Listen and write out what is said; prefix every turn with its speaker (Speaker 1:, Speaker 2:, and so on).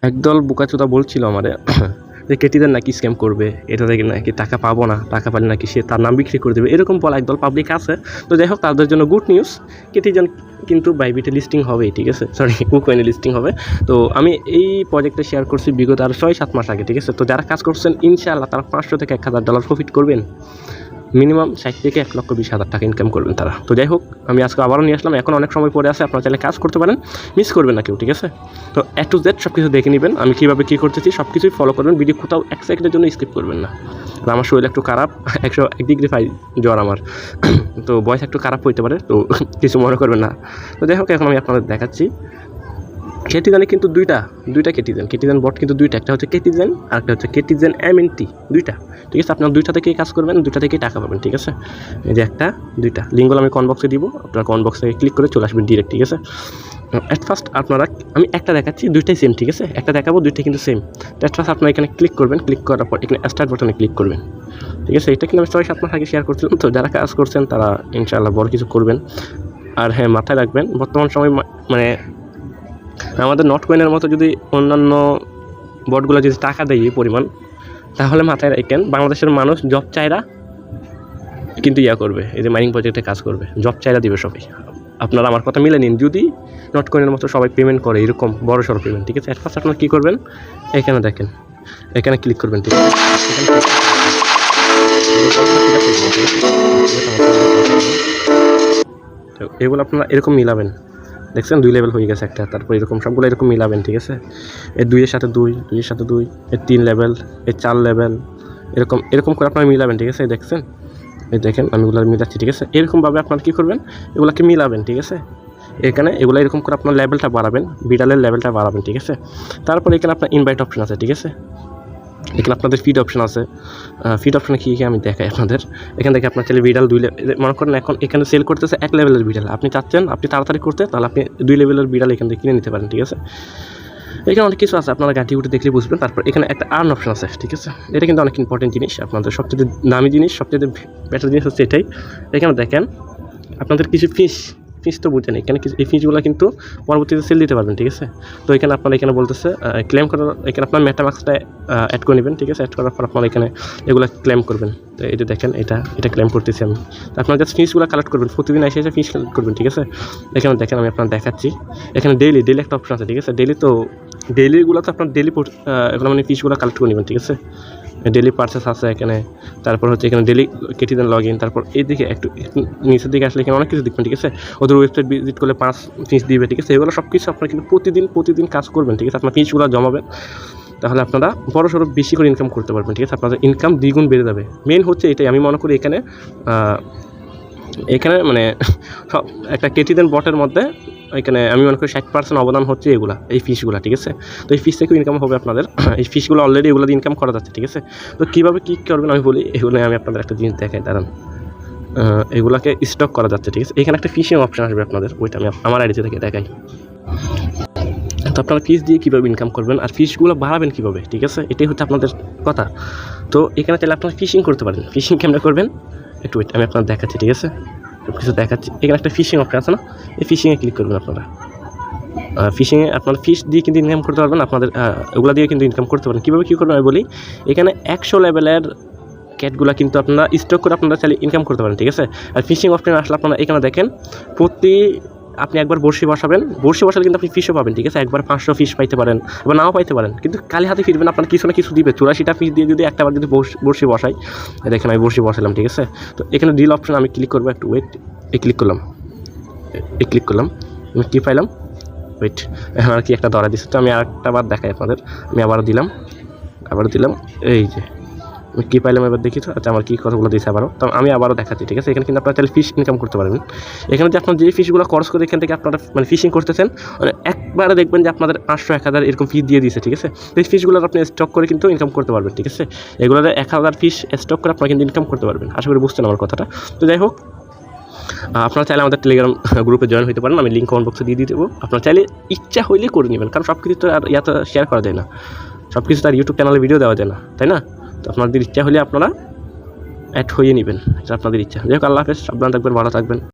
Speaker 1: একদল বোকাচোদা বলছিল আমারে যে কেটিদের নাকি স্ক্যাম করবে, এটা থেকে নাকি টাকা পাবো না, টাকা পালে নাকি সে তার নাম বিক্রি করে দেবে, এরকম বলা একদল পাবলিক আছে। তো যাই হোক, তাদের জন্য গুড নিউজ, কেটিজন কিন্তু বাইবিটে লিস্টিং হবেই, ঠিক আছে, সরি কুকয়েনে লিস্টিং হবে। তো আমি এই প্রজেক্টে শেয়ার করছি বিগত আর 6-7 মাস আগে, ঠিক আছে। তো যারা কাজ করছেন ইনশাআল্লাহ তারা 500 থেকে $1000 প্রফিট করবেন, মিনিমাম 60 থেকে 1,20,000 টাকা ইনকাম করবেন তারা। তো যাই হোক, আমি আজকে আবারও নিয়ে আসলাম, এখন অনেক সময় পরে আছে, আপনারা চাইলে কাজ করতে পারেন, মিস করবেন না কেউ, ঠিক আছে। তো A to Z সব কিছু দেখে নেবেন, আমি কীভাবে কী করতেছি সব কিছুই ফলো করবেন, ভিডিও কোথাও 1 সেকেন্ডের জন্য স্কিপ করবেন না। আর আমার শরীর একটু খারাপ, 101°5 জ্বর আমার, তো বয়স একটু খারাপ হইতে পারে, তো কিছু মনে করবেন না। তো যাই হোক, এখন আমি আপনাদের দেখাচ্ছি কেটিজেনে কিন্তু দুইটা কেটিজেন বট কিন্তু দুইটা, একটা হচ্ছে কেটিজেন আর একটা হচ্ছে কেটিজেন MNT, দুইটা, ঠিক আছে। আপনার দুইটা থেকেই কাজ করবেন, দুইটা থেকেই টাকা পাবেন, ঠিক আছে। এই যে দুইটা লিঙ্কগুলো আমি কমেন্ট বক্সে দিব, আপনারা কমেন্ট বক্সে ক্লিক করে চলে আসবেন ডিরেক্ট, ঠিক আছে। অ্যাট ফার্স্ট আপনারা, আমি একটা দেখাচ্ছি, দুইটাই সেম, ঠিক আছে, একটা দেখাবো, দুইটাই কিন্তু সেম। অ্যাট ফার্স্ট আপনারা এখানে ক্লিক করবেন, ক্লিক করার পর এখানে স্টার্ট বাটনে ক্লিক করবেন, ঠিক আছে। এটা কিন্তু আমি 6-7 মাস আগে শেয়ার করছিলাম, তো যারা কাজ করছেন তারা ইনশাআল্লাহ বড় কিছু করবেন। আর হ্যাঁ, মাথায় রাখবেন বর্তমান সময় মানে আমাদের নটকয়েনের মতো যদি অন্যান্য বটগুলো যদি টাকা দেয় এই পরিমাণ, তাহলে মাথায় রাখেন বাংলাদেশের মানুষ জব চাইরা কিন্তু করবে, এই যে মাইনিং প্রজেক্টে কাজ করবে, জব চাইরা দিবে সবাই। আপনারা আমার কথা মিলে নিন, যদি নটকয়েনের মতো সবাই পেমেন্ট করে এরকম বড় সড়ো পেমেন্ট, ঠিক আছে। ফার্স্ট আপনারা কী করবেন, এখানে দেখেন, এখানে ক্লিক করবেন, ঠিক আছে। তো এগুলো আপনারা এরকম মিলাবেন, দেখছেন 2 লেভেল হয়ে গেছে একটা, তারপর এরকম সবগুলো এরকম মিলাবেন, ঠিক আছে। এর 2-এর সাথে 2, 2-এর সাথে 2, এর 3 লেভেল, এর 4 লেভেল, এরকম করে আপনারা মিলাবেন, ঠিক আছে। দেখছেন, এই দেখেন আমি এগুলো মিলাচ্ছি, ঠিক আছে। এরকমভাবে আপনারা কী করবেন, এগুলোকে মিলাবেন, ঠিক আছে। এখানে এগুলো এরকম করে আপনার লেভেলটা বাড়াবেন, বিড়ালের লেভেলটা বাড়াবেন, ঠিক আছে। তারপর এখানে আপনার ইনভাইট অপশন আছে, ঠিক আছে। এখানে আপনাদের ফিড অপশন আছে, ফিড অপশনে কী আমি দেখাই আপনাদের। এখান থেকে আপনার চাইলে বিড়াল 2 মনে করেন এখন এখানে সেল করতেছে 1 লেভেলের বিড়াল, আপনি চাচ্ছেন আপনি তাড়াতাড়ি করতে, তাহলে আপনি 2 লেভেলের বিড়াল এখান থেকে কিনে নিতে পারেন, ঠিক আছে। এখানে অনেক কিছু আছে, আপনারা গাঁটি উঠে দেখলে বুঝবেন। তারপর এখানে একটা আর্ন অপশন আছে, ঠিক আছে। এটা কিন্তু অনেক ইম্পর্টেন্ট জিনিস, আপনাদের সবচেয়ে দামি জিনিস, সবচেয়ে বেটার জিনিস হচ্ছে এটাই। এখানে দেখেন আপনাদের কিছু ফিস তো বুঝেন, এখানে কিছু এই ফিসগুলো কিন্তু পরবর্তীতে সেল দিতে পারবেন, ঠিক আছে। তো এখানে আপনারা এখানে বলতেছে ক্লেম করার, এখানে আপনার মেটামাক্সটা অ্যাড করে নেবেন, ঠিক আছে। অ্যাড করার পর আপনারা এখানে এগুলো ক্লেম করবেন। তো এই যে দেখেন, এটা ক্লেম করতেছি আমি। তো আপনারা জাস্ট ফিসগুলো কালেক্ট করবেন, প্রতিদিন এসে ফিস কালেক্ট করবেন, ঠিক আছে। এখানে দেখেন আমি আপনার দেখাচ্ছি, এখানে ডেইলি একটা অপশন আছে, ঠিক আছে। ডেইলিগুলো তো আপনার ডেইলি এগুলো মানে ফিসগুলো কালেক্ট করে নেবেন, ঠিক আছে। ডেইলি পারচেস আছে এখানে, তারপর হচ্ছে এখানে ডেইলি কেটিজেন লগ ইন, তারপর এইদিকে একটু নিচের দিকে আসলে এখানে অনেক কিছু দেখবেন, ঠিক আছে। ওদের ওয়েবসাইট ভিজিট করলে 5 ফিস দিবে, ঠিক আছে। এগুলো সব কিছু আপনারা কিন্তু প্রতিদিন কাজ করবেন, ঠিক আছে। আপনার ফিসগুলো জমাবেন, তাহলে আপনারা বড় সড়ো বেশি করে ইনকাম করতে পারবেন, ঠিক আছে। আপনাদের ইনকাম দ্বিগুণ বেড়ে যাবে। মেন হচ্ছে এটাই, আমি মনে করি এখানে মানে সব একটা কেটিজেন বটের মধ্যে এখানে আমি মনে করি 60% অবদান হচ্ছে এগুলা, এই ফিসগুলো, ঠিক আছে। তো এই ফিস থেকেও ইনকাম হবে আপনাদের, এই ফিসগুলো অলরেডি এগুলো দিয়ে ইনকাম করা যাচ্ছে, ঠিক আছে। তো কীভাবে কী করবেন আমি বলি, এগুলো আমি আপনাদের একটা জিনিস দেখাই, দাঁড়ান। এগুলোকে স্টক করা যাচ্ছে, ঠিক আছে। এখানে একটা ফিশিং অপশন আসবে আপনাদের, ওইটা আমি আমার আইডি থেকে দেখাই। তো আপনারা ফিস দিয়ে কীভাবে ইনকাম করবেন আর ফিসগুলো বাড়াবেন কীভাবে, ঠিক আছে, এটাই হচ্ছে আপনাদের কথা। তো এখানে তাহলে আপনারা ফিশিং করতে পারেন। ফিশিং কেমন করবেন একটু ওয়েট, আমি আপনাদের দেখাচ্ছি, ঠিক আছে। সব কিছু দেখাচ্ছি। এখানে একটা ফিশিং অপশন আছে না, এই ফিশিংয়ে ক্লিক করবেন আপনারা। ফিশিংয়ে আপনারা ফিশ দিয়ে কিন্তু ইনকাম করতে পারবেন, আপনাদের ওগুলো দিয়ে কিন্তু ইনকাম করতে পারেন। কীভাবে কী করবেন আমি বলি, এখানে 100 লেভেলের ক্যাটগুলো কিন্তু আপনারা স্টক করে আপনারা চাইলে ইনকাম করতে পারেন, ঠিক আছে। আর ফিশিং অপশনে আসলে আপনারা এখানে দেখেন, আপনি একবার বড়শি বসালে কিন্তু আপনি ফিশও পাবেন, ঠিক আছে। একবার 500 ফিশ পাইতে পারেন, আবার নাও পাইতে পারেন, কিন্তু খালি হাতে ফিরবেন, আপনার কিছু না কিছু দিবে। 84টা ফিশ দিয়ে যদি একটাবার যদি বড়শি বসাই, দেখেন আমি বড়শি বসালাম, ঠিক আছে। তো এখানে ডিল অপশন আমি ক্লিক করবো, একটু ওয়েট, ক্লিক করলাম, আমি কী পাইলাম, ওয়েট, এখন আর কি একটা ধরা দিচ্ছে। তো আমি আরেকটা বার দেখাই আপনাদের, আমি আবারও দিলাম, এই যে আমি কী পাইলাম এবার দেখি। তো আচ্ছা, আমার কী কথাগুলো দিয়েছে আবারও, তো আমি আবারও দেখাচ্ছি, ঠিক আছে। এখানে কিন্তু আপনারা তাহলে ফিশ ইনকাম করতে পারবেন। এখানে যে আপনার যে ফিশগুলো খরচ করে এখান থেকে আপনারা মানে ফিশিং করতেছেন, মানে একবারে দেখবেন যে আপনাদের 500-1000 এরকম ফিস দিয়ে দিয়েছে, ঠিক আছে। তো এই ফিশগুলো আপনি স্টক করে কিন্তু ইনকাম করতে পারবেন, ঠিক আছে। এগুলো 1000 ফিশ স্টক করে আপনারা কিন্তু ইনকাম করতে পারবেন। আশা করি বুঝছেন আমার কথাটা। তো যাই হোক, আপনারা চাইলে আমাদের টেলিগ্রাম গ্রুপে জয়েন হতে পারেন, আমি লিঙ্ক কমেন্ট বক্সে দিয়ে দেবো। আপনারা চাইলে ইচ্ছা হইলে করে নেবেন, কারণ সব কিছু তো আর ইয়াতে শেয়ার করা যায় না, সব কিছু তো আর ইউটিউব চ্যানেলে ভিডিও দেওয়া যায় না, তাই না। তো আপনাদের ইচ্ছা হলে আপনারা অ্যাড হয়ে নেবেন, এটা আপনাদের ইচ্ছা। যাই হোক, আল্লাহ হাফেজ, সাবধান থাকবেন, ভালো থাকবেন।